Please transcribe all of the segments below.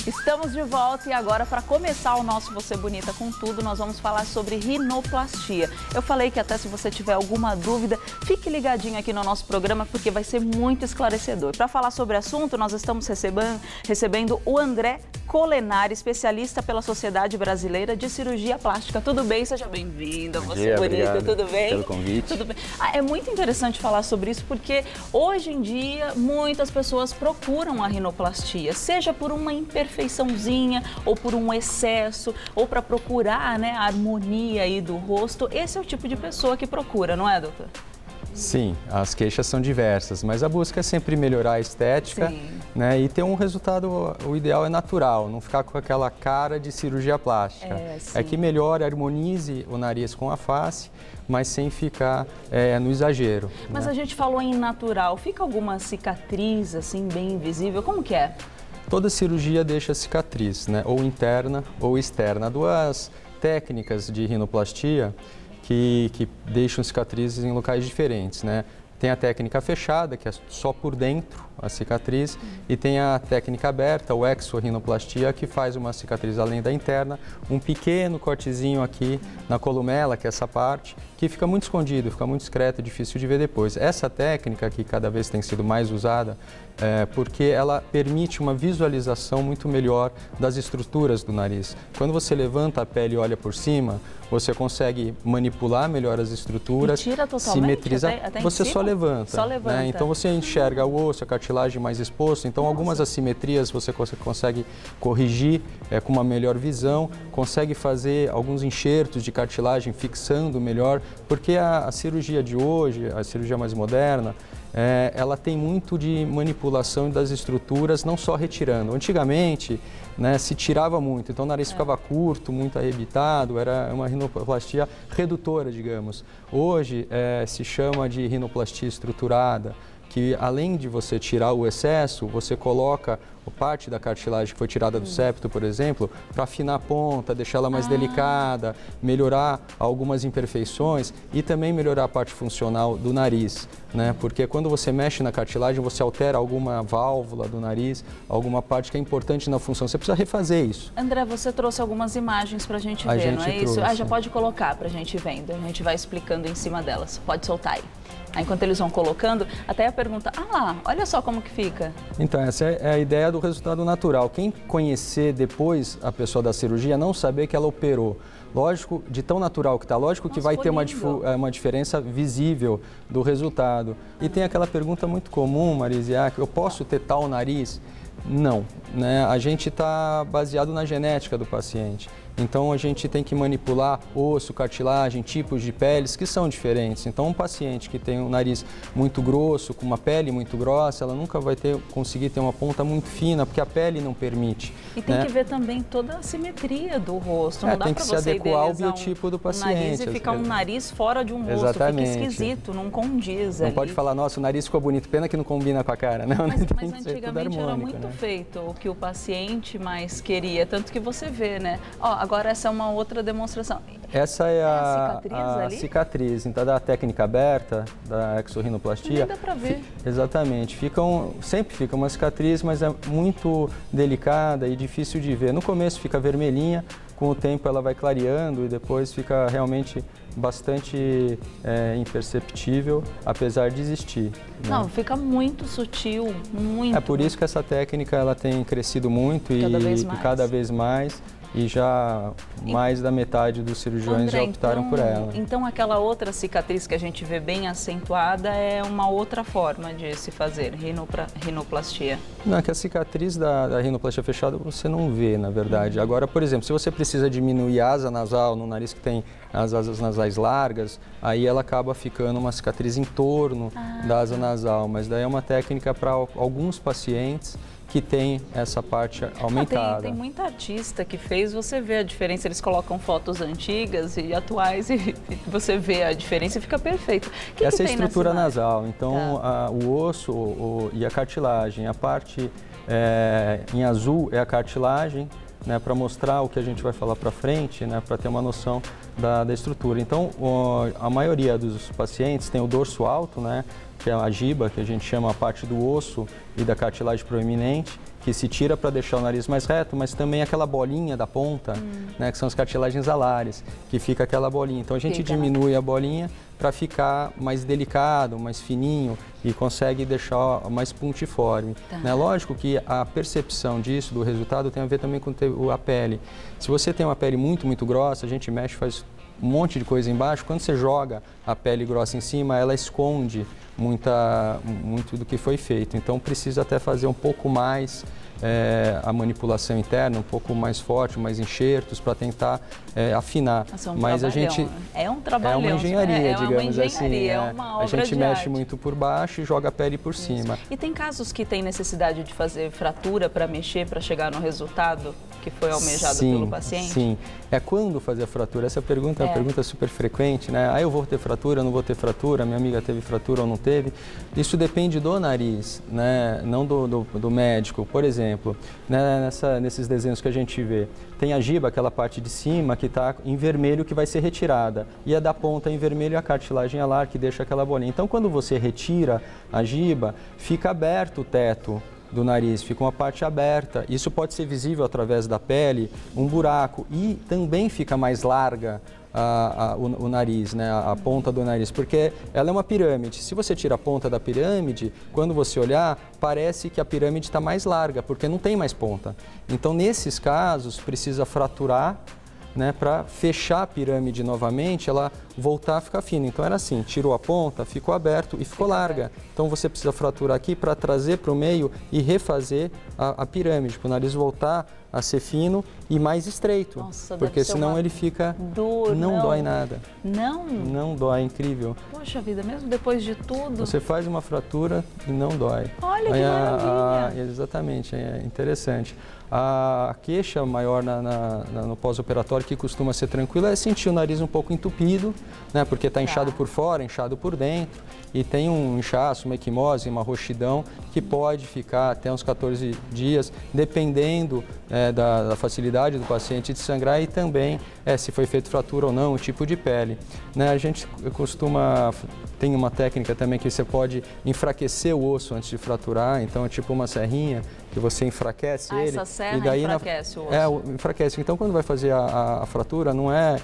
Estamos de volta e agora, para começar o nosso Você Bonita com Tudo, nós vamos falar sobre rinoplastia. Eu falei que até se você tiver alguma dúvida, fique ligadinho aqui no nosso programa porque vai ser muito esclarecedor. Para falar sobre o assunto, nós estamos recebendo o André Colenari, especialista pela Sociedade Brasileira de Cirurgia Plástica. Tudo bem? Seja bem-vindo. Você bonita, obrigado tudo bem? pelo convite. Tudo bem. É muito interessante falar sobre isso porque hoje em dia muitas pessoas procuram a rinoplastia, seja por uma imperfeiçãozinha ou por um excesso ou para procurar, né, a harmonia aí do rosto. Esse é o tipo de pessoa que procura, não é, doutor? Sim, as queixas são diversas, mas a busca é sempre melhorar a estética, né, e ter um resultado, o ideal é natural, não ficar com aquela cara de cirurgia plástica. É que melhore, harmonize o nariz com a face, mas sem ficar no exagero. Mas né? a gente falou em natural, fica alguma cicatriz assim bem invisível? Como que é? Toda cirurgia deixa cicatriz, né, ou interna ou externa. Há duas técnicas de rinoplastia que deixam cicatrizes em locais diferentes, né? Tem a técnica fechada, que é só por dentro a cicatriz, e tem a técnica aberta, o exorrinoplastia, que faz uma cicatriz além da interna, um pequeno cortezinho aqui na columela, que é essa parte, que fica muito escondido, fica muito discreto, difícil de ver depois. Essa técnica, que cada vez tem sido mais usada, porque ela permite uma visualização muito melhor das estruturas do nariz. Quando você levanta a pele e olha por cima, você consegue manipular melhor as estruturas, e tira totalmente, simetrizar. até você só levanta. Só levanta. Né? Então você enxerga o osso, a cartilagem mais exposto. Então algumas assimetrias você consegue corrigir com uma melhor visão, consegue fazer alguns enxertos de cartilagem fixando melhor, porque a cirurgia de hoje, a cirurgia mais moderna, ela tem muito de manipulação das estruturas, não só retirando. Antigamente, né, se tirava muito, então o nariz ficava curto, muito arrebitado, era uma rinoplastia redutora, digamos. Hoje se chama de rinoplastia estruturada, que além de você tirar o excesso, você coloca parte da cartilagem que foi tirada do septo, por exemplo, para afinar a ponta, deixar ela mais delicada, melhorar algumas imperfeições e também melhorar a parte funcional do nariz, né? Porque quando você mexe na cartilagem, você altera alguma válvula do nariz, alguma parte que é importante na função. Você precisa refazer isso. André, você trouxe algumas imagens para a gente ver, não é isso? Já pode colocar para a gente vendo, a gente vai explicando em cima delas. Pode soltar aí. Enquanto eles vão colocando, até a pergunta, olha só como que fica. Então, essa é a ideia do resultado natural. Quem conhecer depois a pessoa da cirurgia, não saber que ela operou. Lógico, de tão natural que está, lógico que vai ter uma diferença visível do resultado. E tem aquela pergunta muito comum, Marisiak, eu posso ter tal nariz? Não, né? A gente está baseado na genética do paciente. Então a gente tem que manipular osso, cartilagem, tipos de peles que são diferentes. Então um paciente que tem um nariz muito grosso, com uma pele muito grossa, ela nunca vai conseguir ter uma ponta muito fina, porque a pele não permite. E tem que ver também toda a simetria do rosto. Não dá tem que pra se você adequar ao biotipo do paciente. Nariz e ficar um nariz fora de um rosto, Exatamente. Fica esquisito, não condiz. Não pode falar, nossa, o nariz ficou bonito, pena que não combina com a cara. Não, mas antigamente era muito feito o que o paciente mais queria, tanto que você vê, né? Agora essa é uma outra demonstração. Essa é a cicatriz, então da técnica aberta, da exorrinoplastia. Nem dá pra ver. Exatamente, sempre fica uma cicatriz, mas é muito delicada e difícil de ver. No começo fica vermelhinha, com o tempo ela vai clareando e depois fica realmente bastante imperceptível, apesar de existir. Né? Não, fica muito sutil, muito. É por isso que essa técnica ela tem crescido muito e cada vez mais. E já mais da metade dos cirurgiões já optaram por ela. Então aquela outra cicatriz que a gente vê bem acentuada é uma outra forma de se fazer rinoplastia? Não, é que a cicatriz da rinoplastia fechada você não vê, na verdade. Agora, por exemplo, se você precisa diminuir a asa nasal no nariz que tem as asas nasais largas, aí ela acaba ficando uma cicatriz em torno da asa nasal. Mas daí é uma técnica para alguns pacientes que tem essa parte aumentada. Tem muita artista que fez, você vê a diferença, eles colocam fotos antigas e atuais e você vê a diferença e fica perfeito. Essa é a estrutura nasal, então o osso e a cartilagem, a parte em azul é a cartilagem, né, para mostrar o que a gente vai falar para frente, né, para ter uma noção da estrutura. Então, a maioria dos pacientes tem o dorso alto, né, que é a giba, que a gente chama a parte do osso e da cartilagem proeminente, que se tira para deixar o nariz mais reto, mas também aquela bolinha da ponta, né, que são as cartilagens alares, que fica aquela bolinha. Então a gente diminui a bolinha para ficar mais delicado, mais fininho e consegue deixar mais pontiforme. Né? Lógico que a percepção disso, do resultado, tem a ver também com a pele. Se você tem uma pele muito grossa, a gente mexe, faz um monte de coisa embaixo, quando você joga a pele grossa em cima, ela esconde muito do que foi feito. Então precisa até fazer um pouco mais a manipulação interna, um pouco mais forte, mais enxertos para tentar afinar. Mas a gente é um trabalhão, é uma engenharia, digamos assim. É uma obra a gente de mexe arte. Muito por baixo e joga a pele por cima. E tem casos que tem necessidade de fazer fratura para mexer, para chegar no resultado que foi almejado pelo paciente? Sim. É quando fazer a fratura? Essa pergunta é uma pergunta super frequente, né? Ah, eu vou ter fratura, não vou ter fratura, minha amiga teve fratura ou não teve. Isso depende do nariz, né? Não do médico. Por exemplo, né, nesses desenhos que a gente vê, tem a giba, aquela parte de cima que está em vermelho que vai ser retirada. E a da ponta em vermelho a cartilagem alar que deixa aquela bolinha. Então, quando você retira a giba, fica aberto o teto do nariz, fica uma parte aberta. Isso pode ser visível através da pele, um buraco, e também fica mais larga o nariz, né, a ponta do nariz, porque ela é uma pirâmide. Se você tira a ponta da pirâmide, quando você olhar, parece que a pirâmide está mais larga, porque não tem mais ponta. Então, nesses casos, precisa fraturar, né, para fechar a pirâmide novamente, ela voltar a ficar fina. Então era assim, tirou a ponta, ficou aberto e ficou larga. Então você precisa fraturar aqui para trazer para o meio e refazer a pirâmide, para o nariz voltar a ser fino e mais estreito. Nossa, porque senão ele fica... Não dói nada. Não dói, incrível. Poxa vida, mesmo depois de tudo... Você faz uma fratura e não dói. Olha que maravilha! Exatamente, é interessante. A queixa maior no pós-operatório, que costuma ser tranquila, é sentir o nariz um pouco entupido, né, porque está inchado por fora, inchado por dentro, e tem um inchaço, uma equimose, uma roxidão, que pode ficar até uns 14 dias, dependendo da facilidade do paciente de sangrar e também se foi feito fratura ou não, o tipo de pele. Né, a gente tem uma técnica também que você pode enfraquecer o osso antes de fraturar, então é tipo uma serrinha que você enfraquece ele. Essa serra e daí enfraquece o osso. Enfraquece. Então quando vai fazer a fratura, não é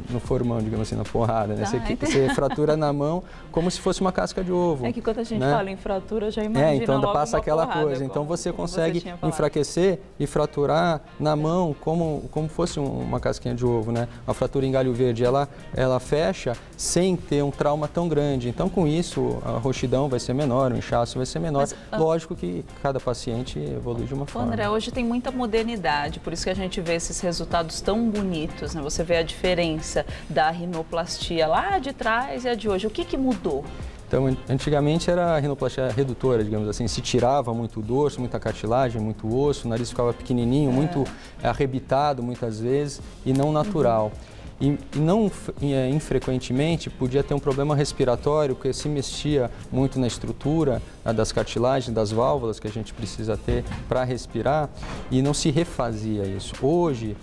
no formão, digamos assim, na porrada, né? Você fratura na mão como se fosse uma casca de ovo. É que quando a gente fala em fratura, já imagina então logo passa uma aquela porrada, coisa. Então você consegue enfraquecer e fraturar na mão como fosse uma casquinha de ovo, né? A fratura em galho verde, ela fecha sem ter um trauma tão grande. Então com isso a roxidão vai ser menor, o inchaço vai ser menor. Mas, lógico que cada paciente evolui de uma forma. André, hoje tem muita modernidade, por isso que a gente vê esses resultados tão bonitos, né? Você vê a diferença da rinoplastia lá de trás e a de hoje. O que mudou? Então, antigamente era a rinoplastia redutora, digamos assim, se tirava muito dorso, muita cartilagem, muito osso, o nariz ficava pequenininho, muito arrebitado muitas vezes e não natural. E não infrequentemente podia ter um problema respiratório, porque se mexia muito na estrutura das cartilagens, das válvulas que a gente precisa ter para respirar, e não se refazia isso. Hoje,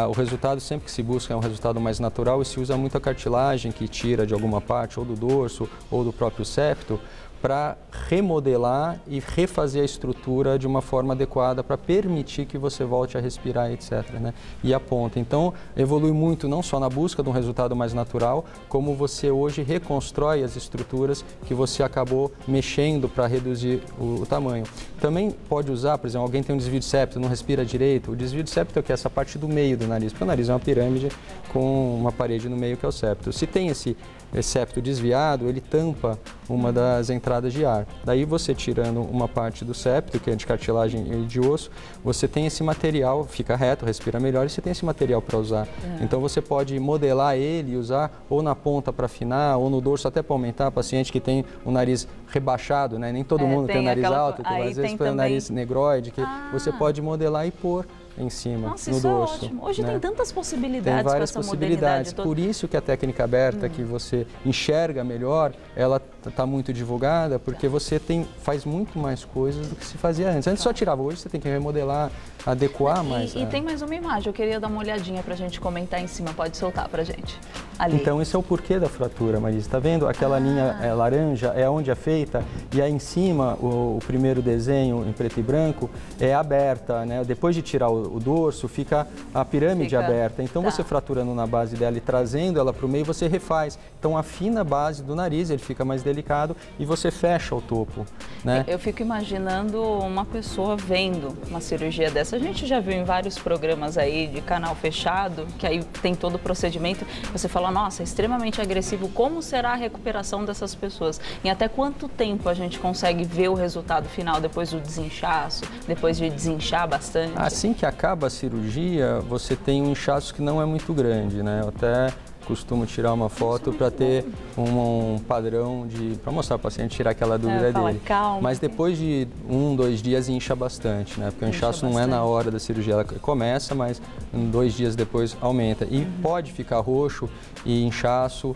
o resultado sempre que se busca é um resultado mais natural e se usa muito a cartilagem que tira de alguma parte, ou do dorso, ou do próprio septo, para remodelar e refazer a estrutura de uma forma adequada para permitir que você volte a respirar, etc. Né? E a ponta. Então, evolui muito não só na busca de um resultado mais natural, como você hoje reconstrói as estruturas que você acabou mexendo para reduzir o tamanho. Também pode usar, por exemplo, alguém tem um desvio de septo, não respira direito. O desvio de septo é o que? Essa parte do meio do nariz, porque o nariz é uma pirâmide com uma parede no meio que é o septo. Se tem esse septo desviado, ele tampa uma das entradas de ar. Daí você tirando uma parte do septo, que é de cartilagem e de osso, você tem esse material, fica reto, respira melhor e você tem esse material para usar. Então você pode modelar ele e usar ou na ponta para afinar, ou no dorso até para aumentar. Paciente que tem o nariz rebaixado, né? Nem todo mundo tem o nariz alto, às vezes põe o nariz negroide, que você pode modelar e pôr em cima, Nossa, no isso dorso. É ótimo. Hoje tem tantas possibilidades. Tem várias com essa possibilidades. Toda. Por isso que a técnica aberta, que você enxerga melhor, ela está muito divulgada, porque você faz muito mais coisas do que se fazia antes. Antes só tirava, hoje você tem que remodelar, adequar mais. E tem mais uma imagem, eu queria dar uma olhadinha para a gente comentar em cima, pode soltar para a gente. ali. Então, esse é o porquê da fratura, Marisa. Está vendo? Aquela linha laranja é onde é feita e aí em cima o primeiro desenho em preto e branco é aberta, né? Depois de tirar o dorso, fica a pirâmide aberta. Então, você fraturando na base dela e trazendo ela para o meio, você refaz. Então, afina a base do nariz, ele fica mais delicado e você fecha o topo, né? Eu fico imaginando uma pessoa vendo uma cirurgia dessa. A gente já viu em vários programas aí de canal fechado, que aí tem todo o procedimento. Você fala, nossa, é extremamente agressivo. Como será a recuperação dessas pessoas? Em até quanto tempo a gente consegue ver o resultado final depois do desinchaço, depois de desinchar bastante? Assim que acaba a cirurgia, você tem um inchaço que não é muito grande, né? Eu até costumo tirar uma foto para ter um padrão para mostrar para o paciente, tirar aquela dúvida dele. Calma. Mas depois de 1, 2 dias incha bastante, né? Porque o inchaço não é na hora da cirurgia, ela começa, mas 2 dias depois aumenta. E pode ficar roxo e inchaço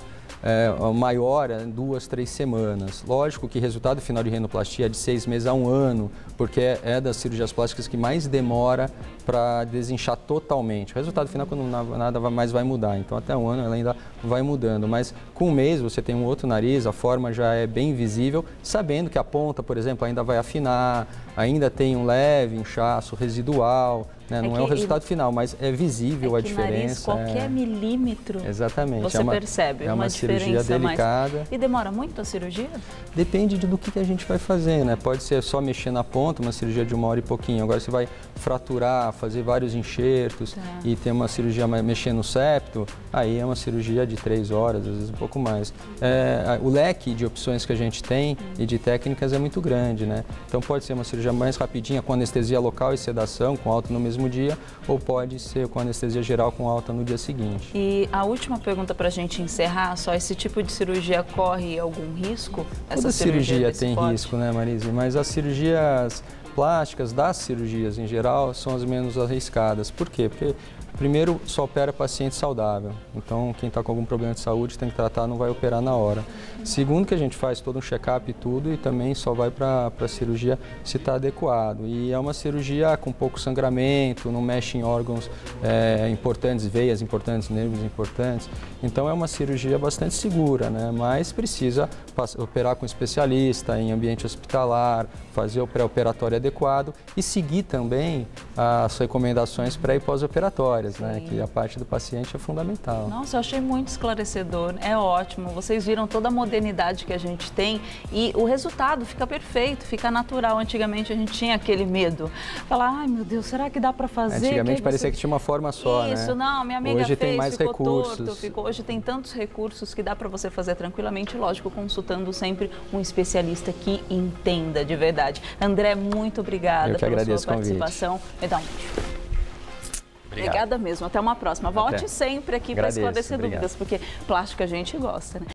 maior em 2, 3 semanas. Lógico que o resultado final de rinoplastia é de 6 meses a 1 ano, porque é das cirurgias plásticas que mais demora para desinchar totalmente. O resultado final, quando nada mais vai mudar, então até 1 ano ela ainda vai mudando, mas com 1 mês você tem um outro nariz, a forma já é bem visível, sabendo que a ponta, por exemplo, ainda vai afinar, ainda tem um leve inchaço residual, né? Não é o resultado final, mas é visível a diferença. Nariz, qualquer milímetro, exatamente, você percebe uma cirurgia delicada. Mais. E demora muito a cirurgia? Depende do que a gente vai fazer, né? Pode ser só mexer na ponta, uma cirurgia de 1 hora e pouquinho. Agora você vai fraturar, fazer vários enxertos e ter uma cirurgia mexer no septo, aí é uma cirurgia de 3 horas, às vezes um pouco mais. O leque de opções que a gente tem e de técnicas é muito grande, né? Então pode ser uma cirurgia mais rapidinha, com anestesia local e sedação, com alta no mesmo dia, ou pode ser com anestesia geral com alta no dia seguinte. E a última pergunta para a gente encerrar, só esse tipo de cirurgia corre algum risco? Toda cirurgia tem risco, né, Marise? Mas as cirurgias plásticas, das cirurgias em geral, são as menos arriscadas. Por quê? Porque primeiro, só opera paciente saudável. Então, quem está com algum problema de saúde tem que tratar, não vai operar na hora. Segundo, que a gente faz todo um check-up e tudo, e também só vai para a cirurgia se está adequado. E é uma cirurgia com pouco sangramento, não mexe em órgãos importantes, veias importantes, nervos importantes. Então, é uma cirurgia bastante segura, né? Mas precisa operar com especialista, em ambiente hospitalar, fazer o pré-operatório adequado e seguir também as recomendações pré e pós-operatórias, né? Que a parte do paciente é fundamental. Nossa, eu achei muito esclarecedor, é ótimo. Vocês viram toda a modernidade que a gente tem e o resultado fica perfeito, fica natural. Antigamente a gente tinha aquele medo, falar, ai meu Deus, será que dá para fazer? Antigamente parecia que tinha uma forma só, Isso, né? Não, minha amiga hoje fez, tem mais ficou recursos. torto, hoje tem tantos recursos que dá para você fazer tranquilamente, lógico, consultando sempre um especialista que entenda de verdade. André, muito obrigada pela sua participação. Me dá um beijo. Obrigada mesmo. Até uma próxima. Volte sempre aqui para esclarecer dúvidas, porque plástico a gente gosta, né?